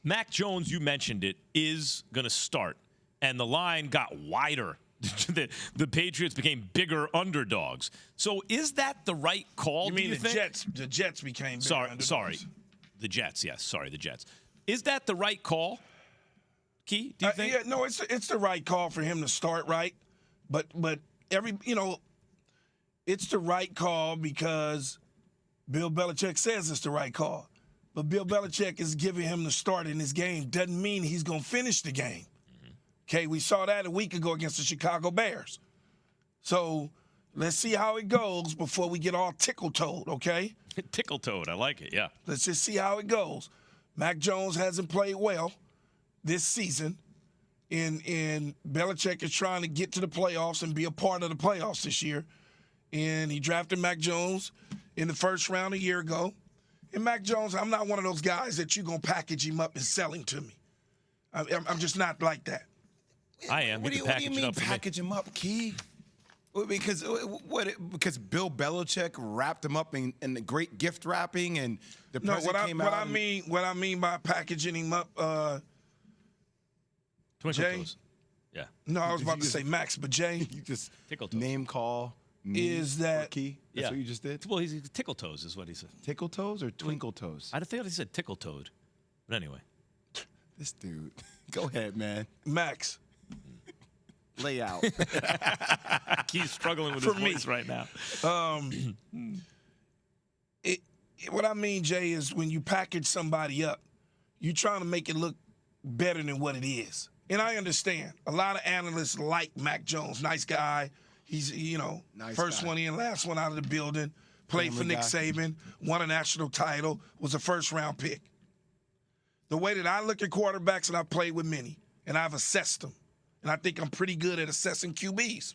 Mac Jones, you mentioned it, is going to start, and the line got wider. The Patriots became bigger underdogs. So is that the right call? You mean the think? Jets? The Jets became bigger underdogs. Sorry, the Jets. Yes, sorry, the Jets. Is that the right call, Key? Do you think? Yeah, no, it's the right call for him to start, right? But it's the right call because Bill Belichick says it's the right call. But Bill Belichick is giving him the start in this game. Doesn't mean he's going to finish the game. Okay, we saw that a week ago against the Chicago Bears. So let's see how it goes before we get all tickle-toed, okay? Tickle-toed, I like it, yeah. Let's just see how it goes. Mac Jones hasn't played well this season, and Belichick is trying to get to the playoffs and be a part of the playoffs this year. And he drafted Mac Jones in the first round a year ago. And Mac Jones, I'm not one of those guys that you're going to package him up and sell him to me. I'm just not like that. I am. What do you mean package him up, Key? Because Bill Belichick wrapped him up in the great gift wrapping, and the president came out. What I mean by packaging him up, Twinkle toes. Yeah. No, I was about to say Max, but Jay, you just name call. Is that Key? That's what you just did? Well, he's tickle toes is what he said. Tickle toes or twinkle toes? I think he said tickle toed. But anyway. This dude. Go ahead, man. Max. Lay out. He's struggling with his voice right now. What I mean, Jay, is when you package somebody up, you're trying to make it look better than what it is. And I understand. A lot of analysts like Mac Jones. Nice guy. He's, nice first guy. one in, last one out of the building. Played for Nick Saban. Won a national title. Was a first-round pick. The way that I look at quarterbacks, and I've played with many, and I've assessed them, and I think I'm pretty good at assessing QBs.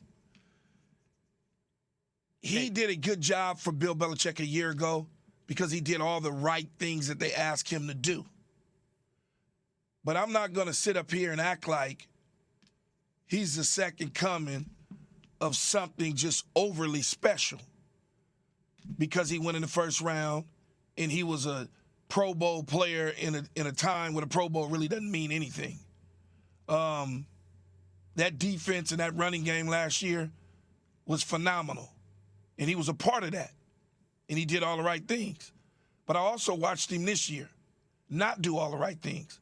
He did a good job for Bill Belichick a year ago because he did all the right things that they asked him to do. But I'm not going to sit up here and act like he's the second coming of something just overly special because he went in the first round and he was a Pro Bowl player in a time when a Pro Bowl really doesn't mean anything. That defense and that running game last year was phenomenal. And he was a part of that. And he did all the right things. But I also watched him this year not do all the right things.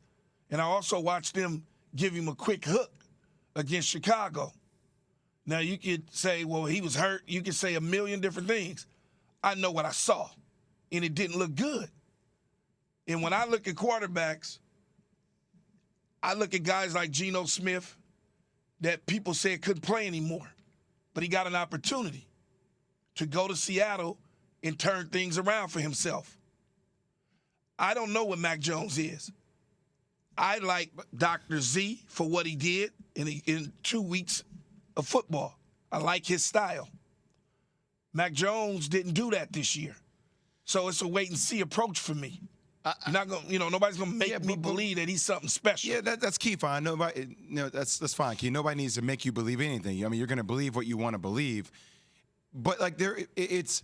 And I also watched them give him a quick hook against Chicago. Now, you could say, well, he was hurt. You could say a million different things. I know what I saw, and it didn't look good. And when I look at quarterbacks, I look at guys like Geno Smith that people said couldn't play anymore. But he got an opportunity to go to Seattle and turn things around for himself. I don't know what Mac Jones is. I like Dr. Z for what he did in 2 weeks of football. I like his style. Mac Jones didn't do that this year. So it's a wait-and-see approach for me. You're not gonna, nobody's gonna make me believe that he's something special. Yeah, that's key. Fine. Nobody, that's fine. Key. Nobody needs to make you believe anything. I mean, you're gonna believe what you want to believe. But like there is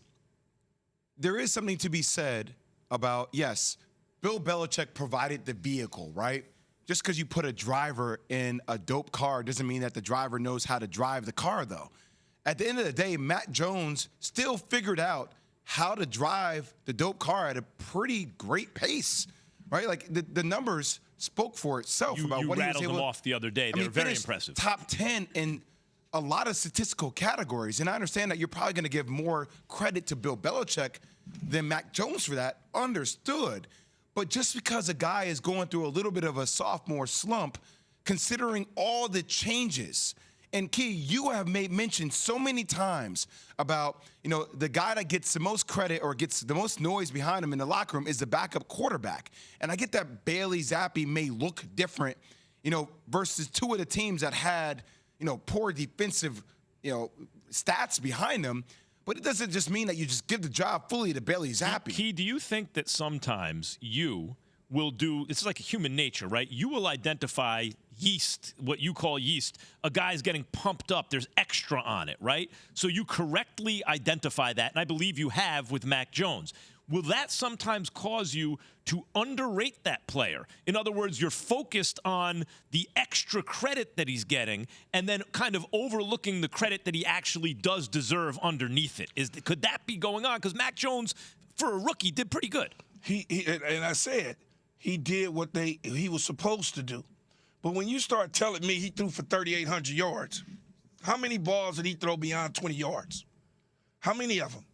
something to be said about, yes, Bill Belichick provided the vehicle, right? Just because you put a driver in a dope car doesn't mean that the driver knows how to drive the car, though. At the end of the day, Mac Jones still figured out how to drive the dope car at a pretty great pace, right? Like the numbers spoke for itself about what he was able to. You rattled them off the other day. They were very impressive. Top 10 in a lot of statistical categories. And I understand that you're probably going to give more credit to Bill Belichick than Mac Jones for that. Understood. But just because a guy is going through a little bit of a sophomore slump, considering all the changes, and Key, you have made mention so many times about, the guy that gets the most credit or gets the most noise behind him in the locker room is the backup quarterback. And I get that Bailey Zappe may look different, versus two of the teams that had, poor defensive, stats behind them. But it doesn't just mean that you just give the job fully to Bailey Zappe. Key, do you think that sometimes you will do, it's like human nature, right? You will identify yeast, what you call yeast. A guy's getting pumped up. There's extra on it, right? So you correctly identify that, and I believe you have with Mac Jones. will that sometimes cause you to underrate that player? In other words, you're focused on the extra credit that he's getting and then kind of overlooking the credit that he actually does deserve underneath it. Could that be going on? Because Mac Jones, for a rookie, did pretty good. And I said he did what he was supposed to do. But when you start telling me he threw for 3,800 yards, how many balls did he throw beyond 20 yards? How many of them?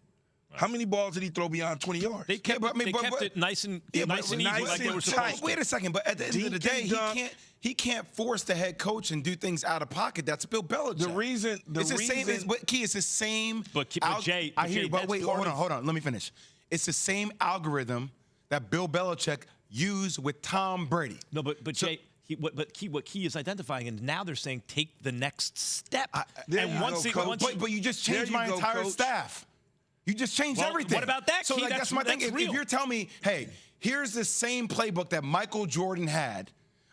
How many balls did he throw beyond 20 yards? They kept, it nice and easy like they were supposed to. Wait a second, but at the end of the day, he can't force the head coach and do things out of pocket. That's Bill Belichick. It's the same. But Jay, I hear you, but wait, hold on. Let me finish. It's the same algorithm that Bill Belichick used with Tom Brady. No, but Jay. What Key is identifying, and now they're saying take the next step. But you just changed my entire staff. You just changed everything. What about that, So Key? that's my thing. If you're telling me, hey, here's the same playbook that Michael Jordan had,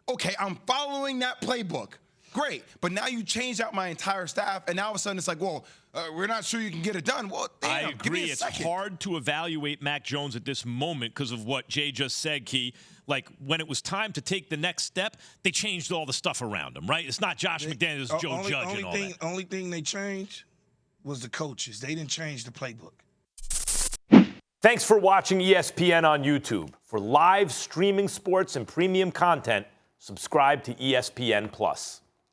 okay, I'm following that playbook. Great. But now you changed out my entire staff, and now all of a sudden it's like, well, we're not sure you can get it done. Well, damn, I agree. give me a it's second. hard to evaluate Mac Jones at this moment because of what Jay just said, Key. Like, when it was time to take the next step, they changed all the stuff around him, right? It's not Josh McDaniels, Joe Judge and all that. Only thing they changed was the coaches. They didn't change the playbook. Thanks for watching ESPN on YouTube. For live streaming sports and premium content, subscribe to ESPN+.